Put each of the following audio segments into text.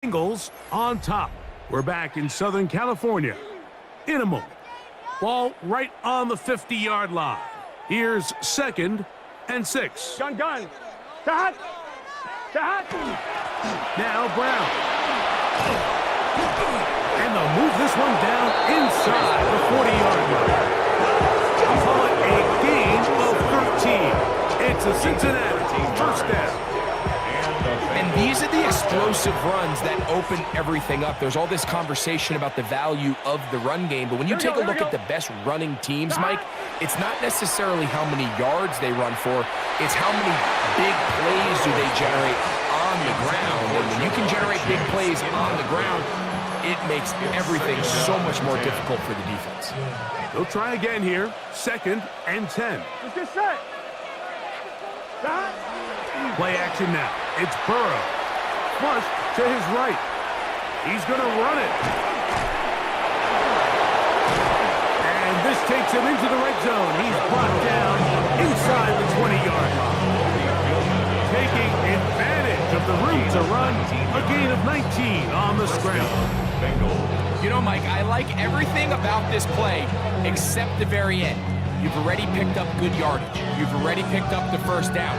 Bengals on top. We're back in Southern California in a moment. Ball right on the 50-yard line. Here's 2nd and 6. Gun. Shot. Now Brown. And they'll move this one down inside the 40-yard line. Call it a gain of 13. It's a Cincinnati first down. And these are the explosive runs that open everything up. There's all this conversation about the value of the run game, but when you take a look at the best running teams, Mike, it's not necessarily how many yards they run for, it's how many big plays do they generate on the ground. And when you can generate big plays on the ground, it makes everything so much more difficult for the defense. They'll try again here. 2nd and 10. Let's get set. Shot. Play action now. It's Burrow. Flush to his right. He's going to run it. And this takes him into the red zone. He's brought down inside the 20-yard line. Taking advantage of the room to run. A gain of 19 on the scramble. You know, Mike, I like everything about this play except the very end. You've already picked up good yardage. You've already picked up the first down.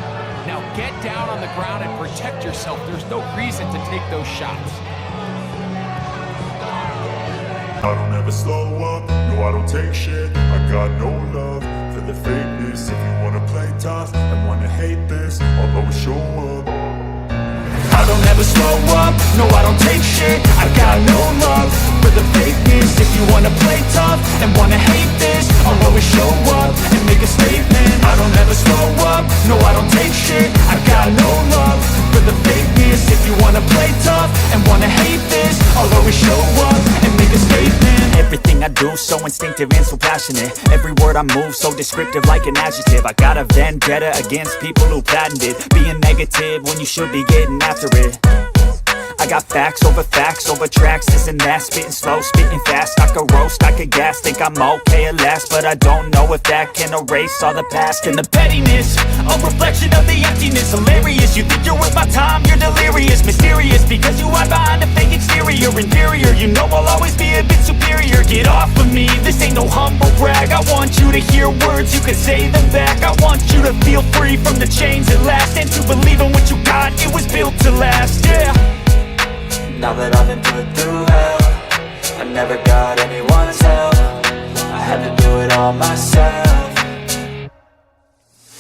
Now get down on the ground and protect yourself. There's no reason to take those shots. I don't ever slow up, no I don't take shit. I got no love for the fakeness. If you wanna play tough and wanna hate this, I'll always show up. I don't ever slow up, no I don't take shit. I got no love for the fakeness. If you wanna play tough and wanna hate this, I'll always show up and make a statement. I don't ever slow up, no I don't take shit. I got no love for the fakeness. If you wanna play tough and wanna hate this, I'll always show up and make a statement. Everything I do so instinctive and so passionate. Every word I move so descriptive like an adjective. I got a vendetta against people who patented being negative when you should be getting after it. I got facts over tracks, this and that. Spitting slow, spitting fast. I could roast, I could gas. Think I'm okay at last, but I don't know if that can erase all the past. And the pettiness, a reflection of the emptiness. Hilarious, you think you're worth my time, you're delirious. Mysterious, because you hide behind a fake exterior. Inferior, you know I'll always be a bit superior. Get off of me, this ain't no humble brag. I want you to hear words, you can say them back. I want you to feel free from the chains at last, and to believe in what you got, it was built to last, yeah. Now that I've been put through hell, I never got anyone's help. I had to do it all myself.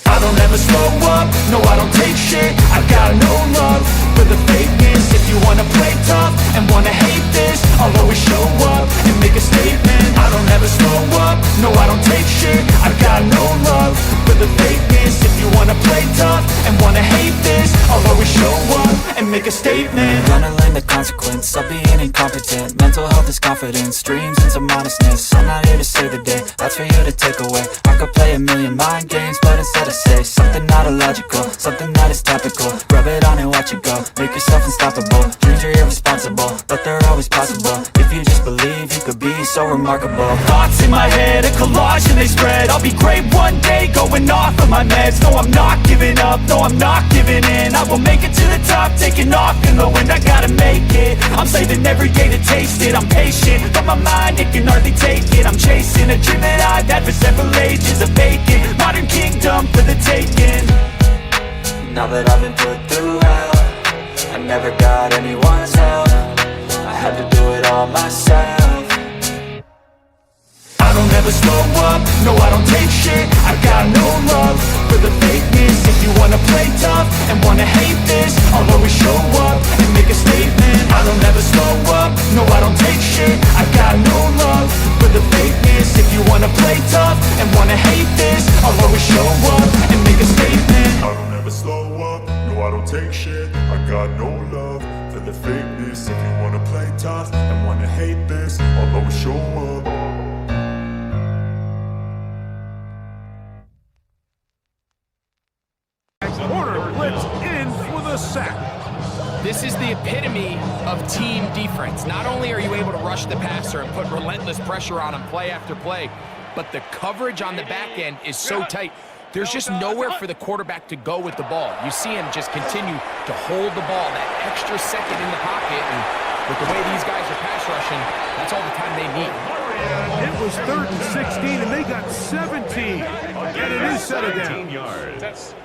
I don't ever slow up, no I don't take shit. I got no love for the fakeness. If you wanna play tough and wanna hate this, I'll always show up and make a statement. I don't ever slow up, no I don't take shit. I got no love for the fakeness. If you wanna play tough and wanna hate this, I'll always show up and make a statement. Gonna learn the consequence of being incompetent. Mental health is confidence, dreams and some honestness. I'm not here to save the day, that's for you to take away. I could play a million mind games, but instead I say something not illogical, something that is topical. Rub it on and watch it go, make yourself unstoppable. Dreams are irresponsible, but they're always possible. If you just believe, you could be so remarkable. Thoughts in my head, a collage and they spread. I'll be great one day, going off of my meds. No, I'm not giving up, no, I'm not giving in. I will make it to the top, taking off in the wind. I gotta make it, I'm saving every day to taste it. I'm patient, but my mind, it can hardly take it. I'm chasing a dream that I've had for several ages. A vacant, modern kingdom for the taking. Now that I've been put through hell, I never got anyone's help. I had to do it all myself. I don't ever slow up, no I don't take shit. I got no love for the fakeness. If you wanna play tough and wanna hate this, I'll always show up and make a statement. I don't ever slow up, no I don't take shit. I got no love for the fakeness. If you wanna play tough and wanna hate this, I'll always show up and make a statement. I don't ever slow up, no I don't take shit. I got no love for the fakeness. If you wanna play tough and wanna hate this, I'll always show up. Corner blitz in for the sack. This is the epitome of team defense. Not only are you able to rush the passer and put relentless pressure on him play after play, but the coverage on the back end is so tight. There's just nowhere for the quarterback to go with the ball. You see him just continue to hold the ball that extra second in the pocket, and the way these guys are pass rushing, that's all the time they need. It was 3rd and 16, and they got 17. And it is set down. Yards.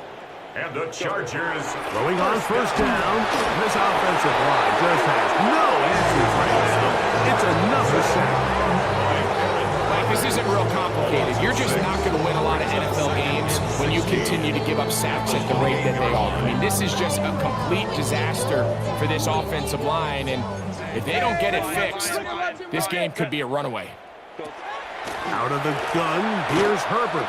And the Chargers throwing on 1st down. This offensive line just has no answers right now. It's another sack. Like, this isn't real complicated. You're just not going to win a lot of NFL games when you continue to give up sacks at the rate that they are. I mean, this is just a complete disaster for this offensive line, and if they don't get it fixed, this game could be a runaway. Out of the gun, here's Herbert.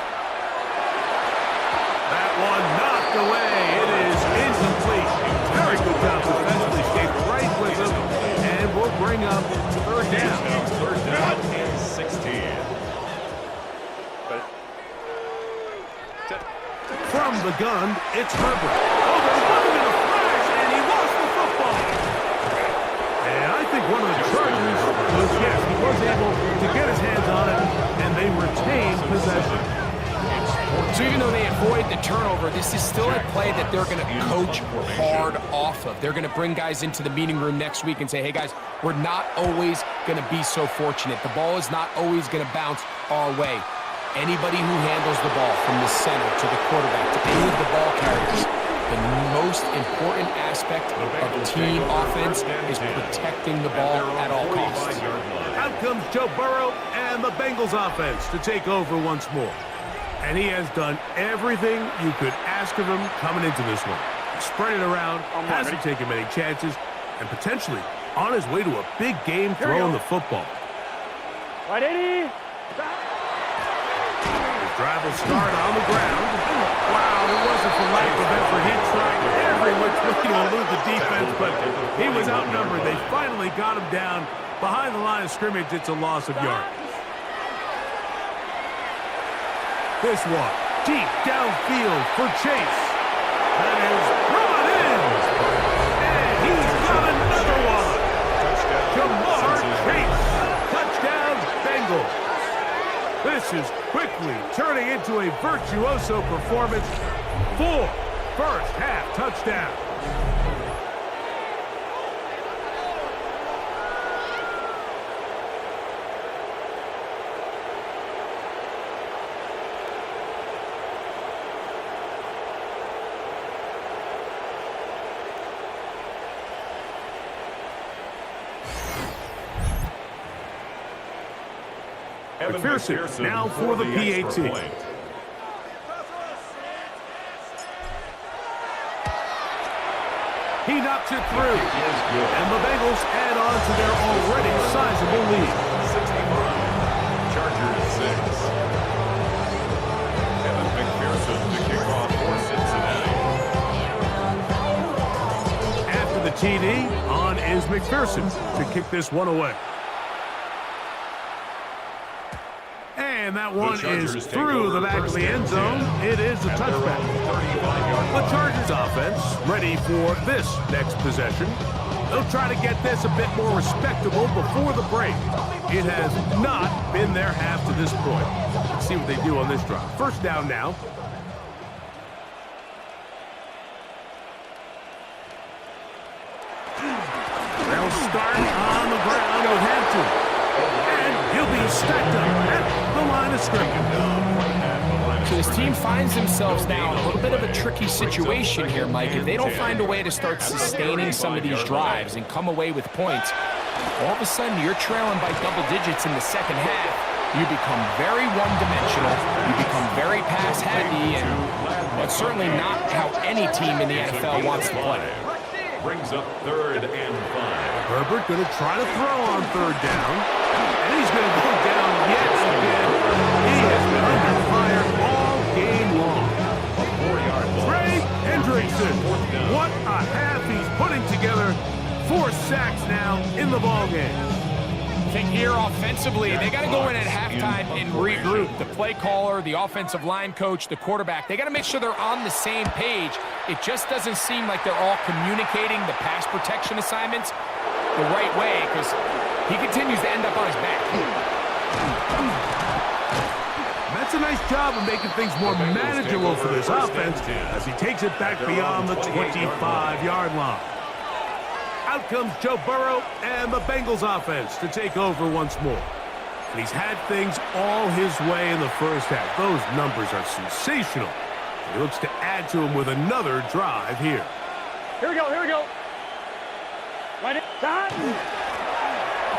That one knocked away. It is incomplete. Very good job defensively. Stayed right with him, and we'll bring up 3rd down. 3rd down and 16. From the gun, it's Herbert. Oh, they're running in a flash, and he lost the football. And I think one of the Chargers was, yes, he was able to get his hands on it, and they retained possession. So even though they avoid the turnover, this is still a play that they're going to coach hard off of. They're going to bring guys into the meeting room next week and say, hey, guys, we're not always going to be so fortunate. The ball is not always going to bounce our way. Anybody who handles the ball from the center to the quarterback to any of the ball carriers, the most important aspect of team offense is protecting the ball at all costs. Out comes Joe Burrow and the Bengals offense to take over once more. And he has done everything you could ask of him coming into this one. Spread it around, hasn't taken many chances, and potentially on his way to a big game throwing the football. Right, 80. His drive will start on the ground. Wow, it wasn't for lack of effort. He tried every which way to elude the defense, but he was outnumbered. They finally got him down behind the line of scrimmage. It's a loss of yards. This one, deep downfield for Chase. That is brought in. And he's got another one. Jamar Chase. Touchdown, Bengals. This is quickly turning into a virtuoso performance. 4 first-half touchdowns. McPherson now for the PAT. He knocks it through. And the Bengals add on to their already sizable lead. 61. Chargers 6. Evan McPherson to kick off for Cincinnati. After the TD, on is McPherson to kick this one away. And that one is through the back of the end zone. It is a touchback. The Chargers offense ready for this next possession. They'll try to get this a bit more respectable before the break. It has not been their half to this point. Let's see what they do on this drive. 1st down now. They'll start on the ground with Hampton. And he'll be stacked up at the line of scrimmage. So this team finds themselves now in a little bit of a tricky situation here, Mike. If they don't find a way to start sustaining some of these drives and come away with points, all of a sudden you're trailing by double digits in the 2nd half. You become very one-dimensional. You become very pass-heavy, and that's certainly not how any team in the NFL wants to play. Brings up 3rd and 5. Herbert going to try to throw on 3rd down. And he's going to go down yet again. He has been under fire all game long. A 4-yard loss. Trey Hendrickson. What a half he's putting together. 4 sacks now in the ballgame. I think here offensively, they got to go in at halftime and regroup. The play caller, the offensive line coach, the quarterback, they got to make sure they're on the same page. It just doesn't seem like they're all communicating the pass protection assignments the right way, because he continues to end up on his back. That's a nice job of making things more manageable for this offense as he takes it back beyond the 25-yard line. Out comes Joe Burrow and the Bengals offense to take over once more. And he's had things all his way in the first half. Those numbers are sensational. He looks to add to them with another drive here. Here we go, here we go. Right in. Time.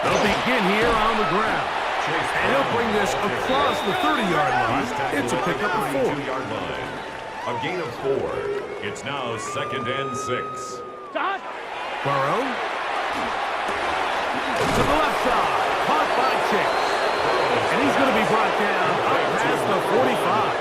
They'll begin here on the ground. And he'll bring this across the 30-yard line. It's a pickup of 4. A gain of 4. It's now 2nd and 6. Stop. Burrow. To the left side. Caught by Chase. And he's going to be brought down up past the 45.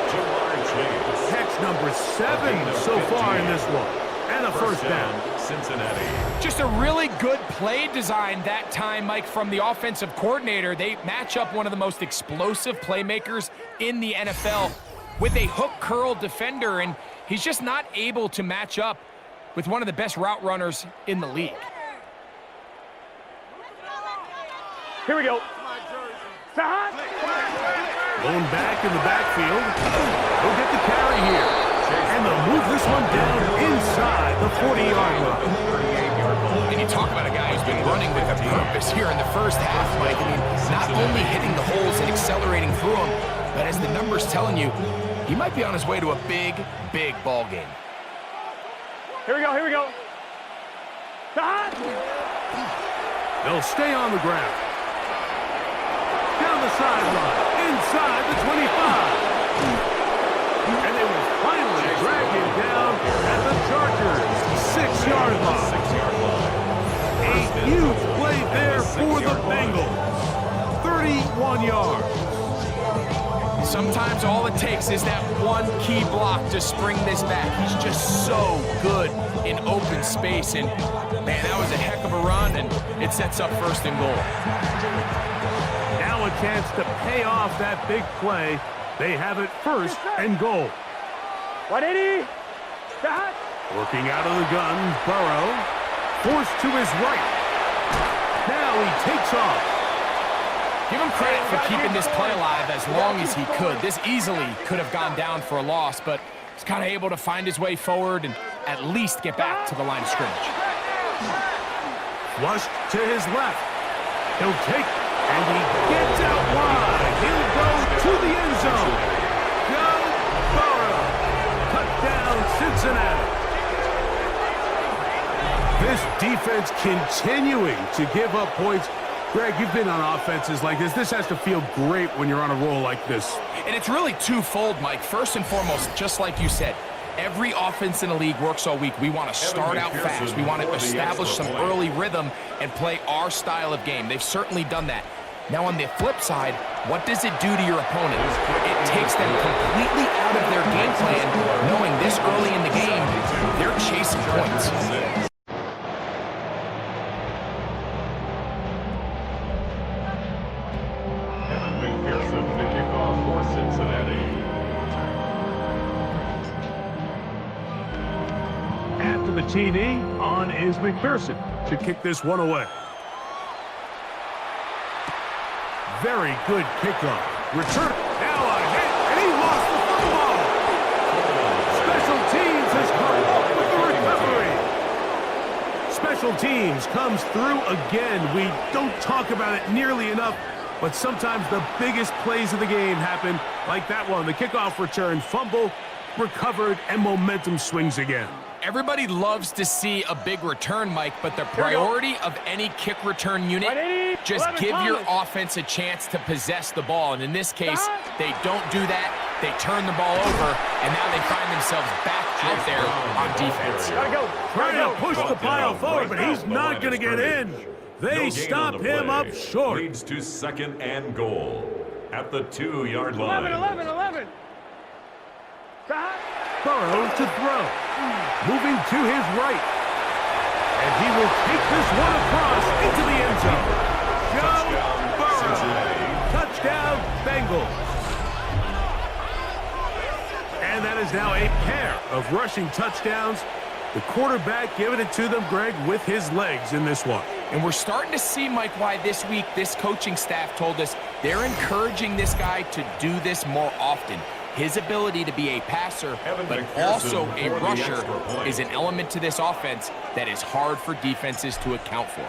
Catch number 7 so far in this one. And a first down. Cincinnati. Just a really good play design that time, Mike, from the offensive coordinator. They match up one of the most explosive playmakers in the NFL with a hook curl defender, and he's just not able to match up with one of the best route runners in the league. Here we go. Stop. Going back in the backfield. He'll get the carry here. And they'll move this one down inside the 40-yard line. And you talk about a guy who's been running with a purpose here in the first half, Mike. I mean, not only hitting the holes and accelerating through them, but as the numbers telling you, he might be on his way to a big, big ball game. Here we go, here we go. Stop. They'll stay on the ground. Down the sideline, inside the 25. And they will finally drag him down at the Chargers' 6-yard line. A huge play there for the Bengals. 31 yards. Sometimes all it takes is that one key block to spring this back. He's just so good in open space. And, man, that was a heck of a run, and it sets up 1st and goal. Now a chance to pay off that big play. They have it 1st and goal. 180. Stop. Working out of the gun, Burrow. Forced to his right. Now he takes off. Give him credit for keeping this play alive as long as he could. This easily could have gone down for a loss, but he's kind of able to find his way forward and at least get back to the line of scrimmage. Flushed to his left. He'll take, and he gets out wide. He'll go to the end zone. Joe Burrow. Touchdown, Cincinnati. This defense continuing to give up points. Greg, you've been on offenses like this. This has to feel great when you're on a roll like this. And it's really twofold, Mike. First and foremost, just like you said, every offense in the league works all week. We want to start out fast. We want to establish some early rhythm and play our style of game. They've certainly done that. Now, on the flip side, what does it do to your opponent? It takes them completely out of their game plan, knowing this early in the game, they're chasing points. After the TD, on is McPherson to kick this one away. Very good kickoff. Return. Now a hit, and he lost the football. Special teams has come up with the recovery. Special teams comes through again. We don't talk about it nearly enough, but sometimes the biggest plays of the game happen like that one. The kickoff return, fumble, recovered, and momentum swings again. Everybody loves to see a big return, Mike, but the priority of any kick return unit, just give your offense a chance to possess the ball. And in this case, they don't do that. They turn the ball over, and now they find themselves back out there on defense. Trying to push the pile forward, but he's not going to get in. They stop him up short. Leads to 2nd and goal at the 2-yard line. 11. Stop. Burrow to throw. Moving to his right. And he will take this one across into the end zone. Joe Burrow. Touchdown, Bengals. And that is now a pair of rushing touchdowns. The quarterback giving it to them, Greg, with his legs in this one. And we're starting to see, Mike, why this week this coaching staff told us they're encouraging this guy to do this more often. His ability to be a passer, but also a rusher, is an element to this offense that is hard for defenses to account for.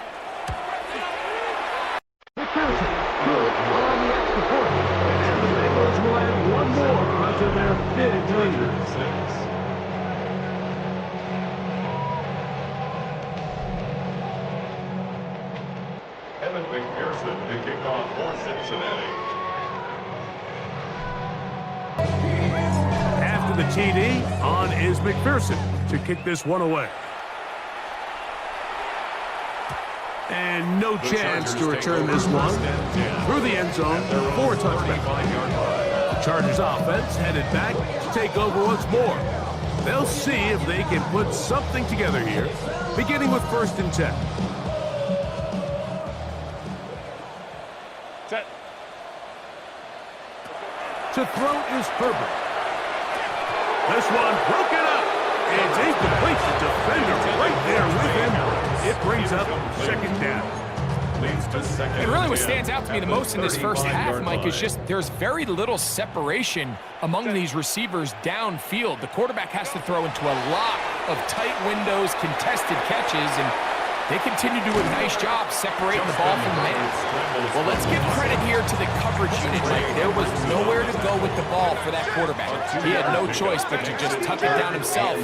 One more onto their big lead. Evan McPherson to kick off for Cincinnati. After the TD, on is McPherson to kick this one away. And no chance to return this one through the end zone for a touchback. The Chargers offense headed back to take over once more. They'll see if they can put something together here, beginning with 1st and 10. Set. To throw is Herbert. This one broken up. It's incomplete. The defender right there with him. It brings up 2nd down. Leads to 2nd. And really what stands out to me the most in this first half, Mike, is just there's very little separation among these receivers downfield. The quarterback has to throw into a lot of tight windows, contested catches, and they continue to do a nice job separating the ball from the man. Well, let's give credit here to the coverage unit, Mike. There was nowhere to go with the ball for that quarterback. He had no choice but to just tuck it down himself,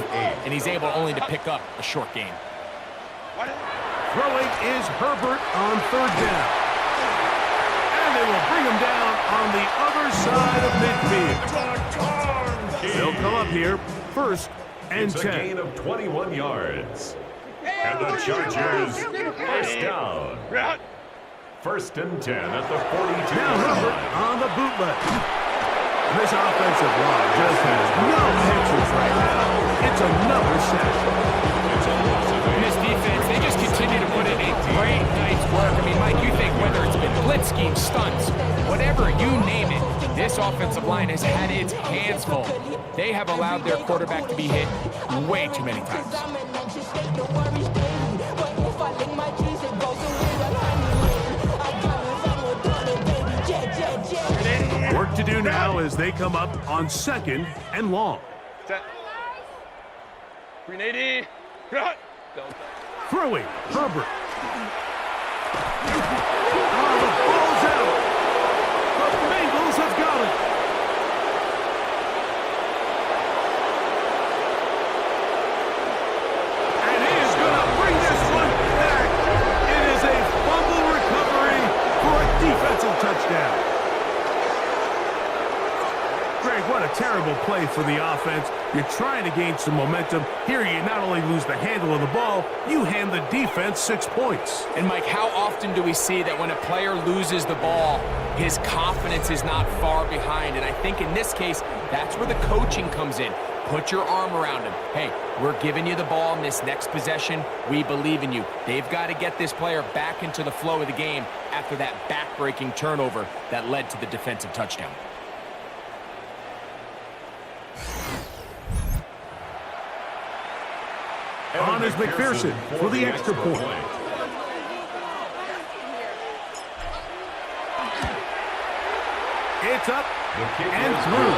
and he's able only to pick up a short gain. Throwing is Herbert on 3rd down. And they will bring him down on the other side of midfield. They'll come up here 1st and 10. It's a gain of 21 yards. And the Chargers, 1st down. 1st and 10 at the 42. Now Herbert on the bootleg. This offensive line just has no answers right now. It's another sack. In this defense, they just continue to put in a great night's work. I mean, Mike, you think whether it's been blitz schemes, stunts, whatever, you name it, this offensive line has had its hands full. They have allowed their quarterback to be hit way too many times. Work to do now as they come up on 2nd and long. Set. 380. Throwing, Herbert. Oh, the ball's out. The Bengals have got it. And he is going to bring this one back. It is a fumble recovery for a defensive touchdown. Greg, what a terrible play for the offense. You're trying to gain some momentum. Here you not only lose the handle of the ball, you hand the defense 6 points. And Mike, how often do we see that when a player loses the ball, his confidence is not far behind? And I think in this case, that's where the coaching comes in. Put your arm around him. Hey, we're giving you the ball in this next possession. We believe in you. They've got to get this player back into the flow of the game after that back-breaking turnover that led to the defensive touchdown. On is McPherson for the extra point. It's up and through.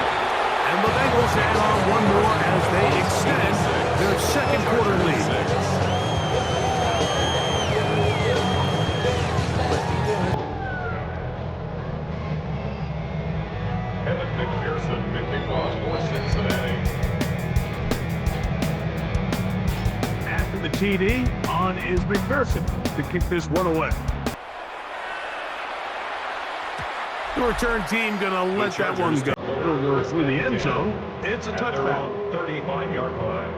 And the Bengals add on one more as they extend their 2nd quarter lead. Evan McPherson picking off for Cincinnati. After the TD, on is McPherson to kick this one away. The return team going to let that one go. It'll go through the end zone. It's a touchback. 35-yard line.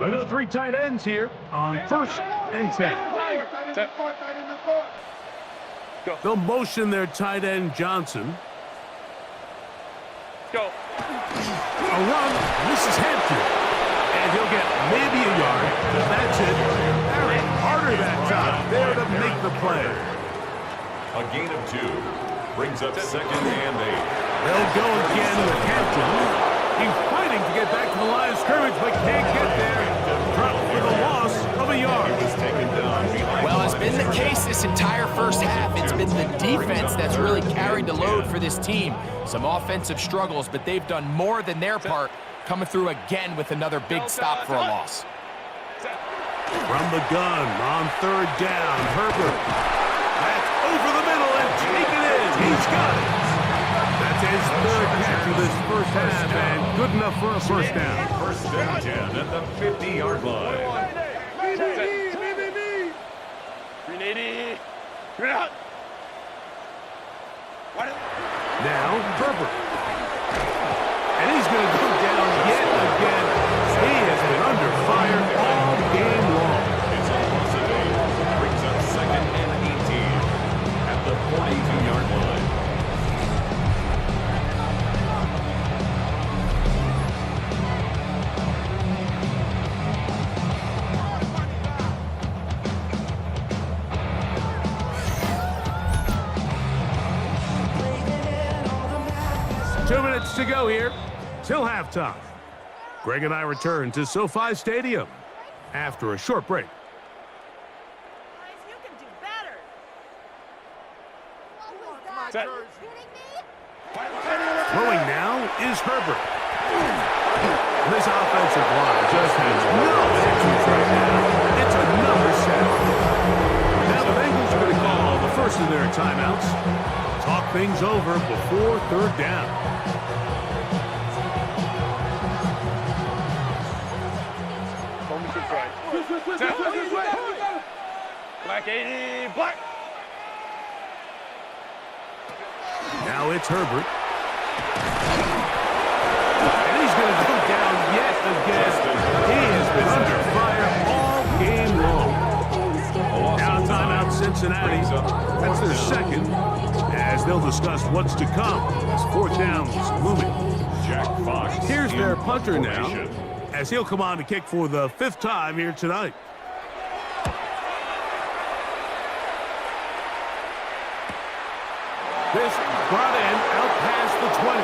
Another 3 tight ends here on 1st and 10. They'll motion their tight end Johnson. Go. A run. This is Hampton. And he'll get maybe a yard. That's it. Aaron Carter that time there to make the play. A gain of 2 brings up 2nd and 8. They'll go again with Hampton. He's fighting to get back to the line of scrimmage, but can't get there. Dropped for the loss of a yard. He was taken down. Well, as entire first half, it's been the defense that's really carried the load for this team. Some offensive struggles, but they've done more than their part, coming through again with another big stop for a loss. From the gun on third down, Herbert. That's over the middle and taken in. He's got it. That's his third catch of this first half, and good enough for a first down. First and 10 at the 50-yard line. Now, Herbert. And he's going to go down yet again. He has been under fire all game long. It's a loss of 8. Brings up second and 18 at the 42-yard line. Two minutes to go here, till halftime. Greg and I return to SoFi Stadium after a short break. You can do better. Throwing now is Herbert. This offensive line just has no answers right now. It's another sack. Now the Bengals are going to call the first of their timeouts. Talk things over before third down. Black 80, black. Now it's Herbert. And he's going to go down yet again. He has been under fire all game long. Now timeout Cincinnati. That's their second, as they'll discuss what's to come as fourth down is looming. Jack Fox. Here's their punter now, formation. as he'll come on to kick for the fifth time here tonight. This brought in out past the 20.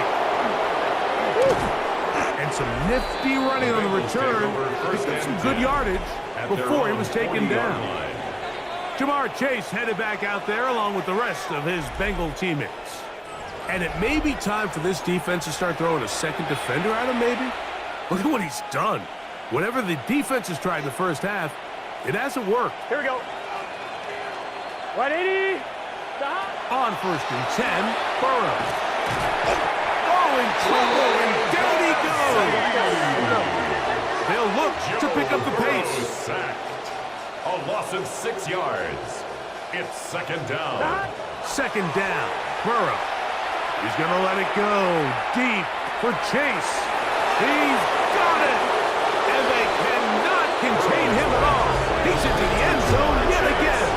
And some nifty running on the return. Picked up some good yardage before he was taken down. Jamar Chase headed back out there along with the rest of his Bengal teammates. And it may be time for this defense to start throwing a second defender at him, maybe. Look at what he's done. Whatever the defense has tried in the first half, it hasn't worked. Here we go. 180. On first and 10, Burrow. Oh, in trouble, and down he goes. They'll look to pick up the pace. Sacked. A loss of 6 yards. It's second down. Second down, Burrow. He's going to let it go deep for Chase. He's got it, and they cannot contain him at all. He's into the end zone yet again.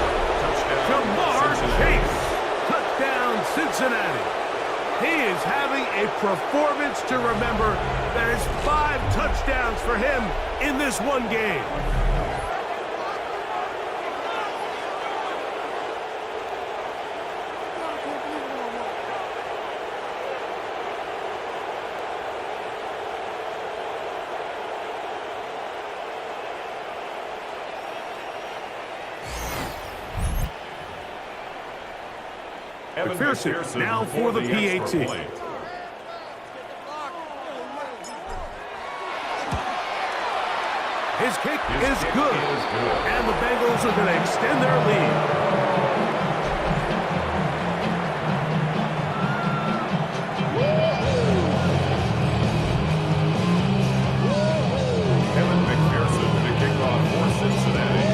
Jamar Chase. Touchdown, Cincinnati. He is having a performance to remember. There's 5 touchdowns for him in this one game. McPherson now for the PAT. His kick is good, and the Bengals are going to extend their lead. Kevin McPherson to kick off for Cincinnati.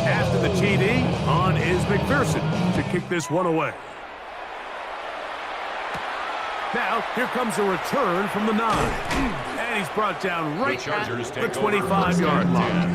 After the TD, on is McPherson to kick this one away. Now, here comes a return from the 9. And he's brought down right at the 25-yard line.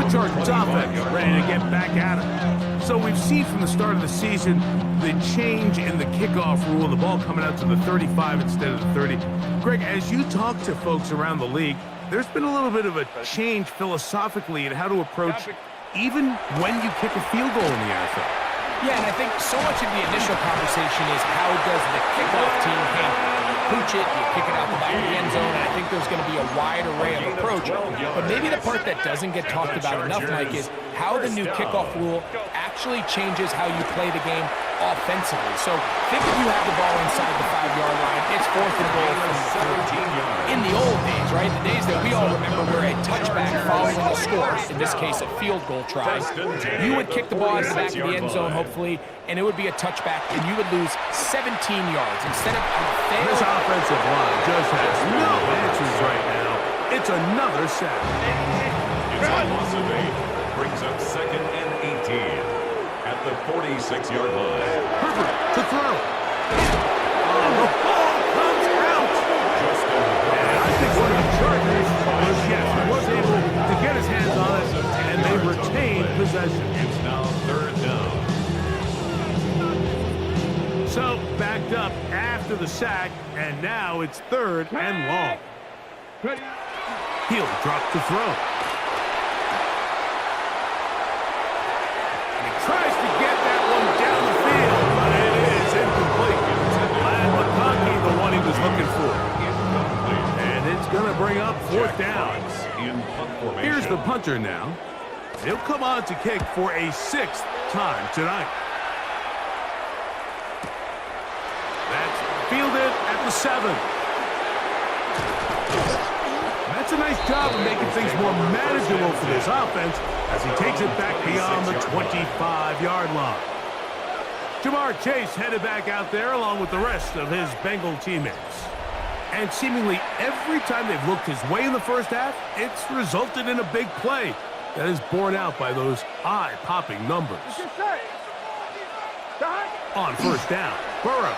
The Chargers offense ready to get back at him. So we've seen from the start of the season the change in the kickoff rule, the ball coming out to the 35 instead of the 30. Greg, as you talk to folks around the league, there's been a little bit of a change philosophically in how to approach even when you kick a field goal in the NFL. Yeah, and I think so much of the initial conversation is how does the kickoff team handle it? pooch it, you kick it out the back of the end zone, and I think there's going to be a wide array of approach. But maybe the part that doesn't get talked about enough, Mike, is how the new kickoff rule actually changes how you play the game offensively. So think if you have the ball inside the 5-yard line, it's 4th and goal from the 13 yards. In the old days, right, the days that we all remember where a touchback following a score, in this case a field goal try, you would kick the ball out of the back of the end zone, hopefully, and it would be a touchback, and you would lose 17 yards instead of a fail. This offensive line just has no answers right now. It's another sack. It's a loss of 8. Brings up 2nd and 18 at the 46-yard line. Herbert to throw. The ball comes out. And I think one of the Chargers was able to get his hands on it, and they retained possession. It's now 3rd down. So backed up after the sack, and now it's 3rd and long. He'll drop to throw. And he tries to get that one down the field, but it is incomplete. And McConkey, the one he was looking for. And it's going to bring up 4th down. Here's the punter now. He'll come on to kick for a 6th time tonight. That's fielded at the 7. That's a nice job of making things more manageable for this offense as he takes it back beyond the 25-yard line. Jamar Chase headed back out there along with the rest of his Bengal teammates. And seemingly every time they've looked his way in the first half, it's resulted in a big play that is borne out by those eye-popping numbers. On 1st down, Burrow.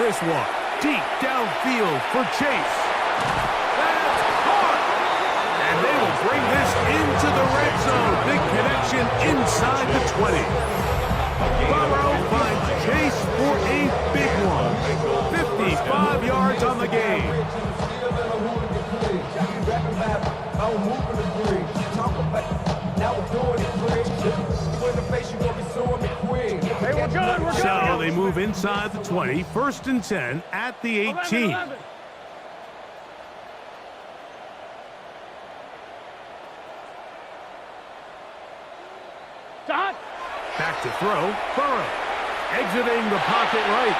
This one, deep downfield for Chase. That's caught! And they will bring this into the red zone. Big connection inside the 20. Burrow finds Chase for a big one. 55 yards on the game. So they move inside the 20, 1st and 10 at the 18. Back to throw, Burrow. Exiting the pocket right.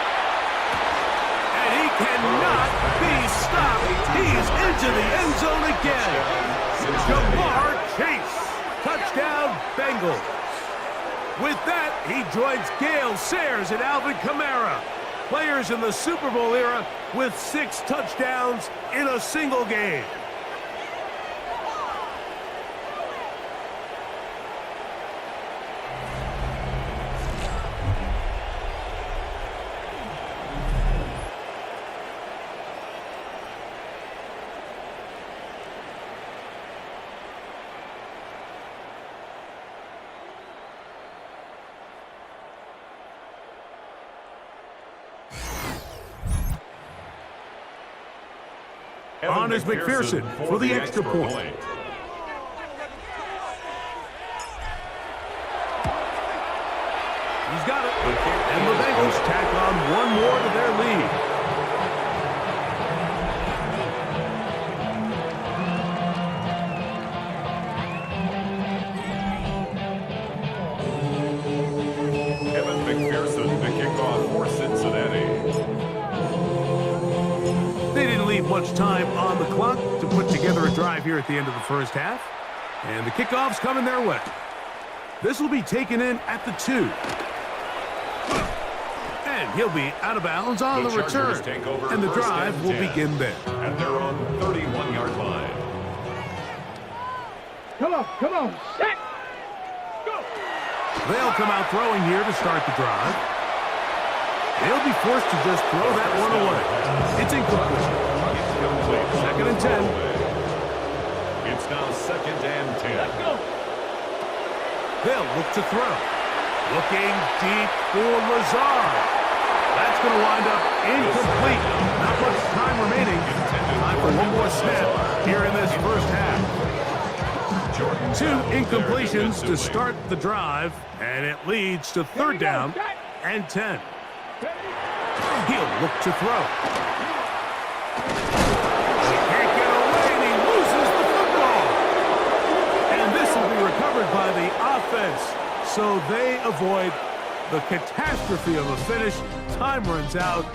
And he cannot be stopped. He's into the end zone again. Jamar Chase. Touchdown, Bengals. With that, he joins Gale Sayers and Alvin Kamara, players in the Super Bowl era with 6 touchdowns in a single game. On is McPherson for the extra point. He's got it. And the Bengals tack on one more to their lead. Evan McPherson to kick off for Cincinnati. They didn't leave much time on the clock to put together a drive here at the end of the first half. And the kickoff's coming their way. This will be taken in at the 2. And he'll be out of bounds on the return. And the drive will begin there. And they're on 31-yard line. Come on, set, go! They'll come out throwing here to start the drive. They'll be forced to just throw that one away. It's incomplete. 2nd and 10. It's now 2nd and 10. Let's go! They'll look to throw. Looking deep for Lazard. That's going to wind up incomplete. Not much time remaining. Time for one more snap here in this first half. 2 incompletions to start the drive, and it leads to 3rd down and 10. He'll look to throw. He can't get away, and he loses the football. And this will be recovered by the offense, so they avoid the catastrophe of a finish. Time runs out.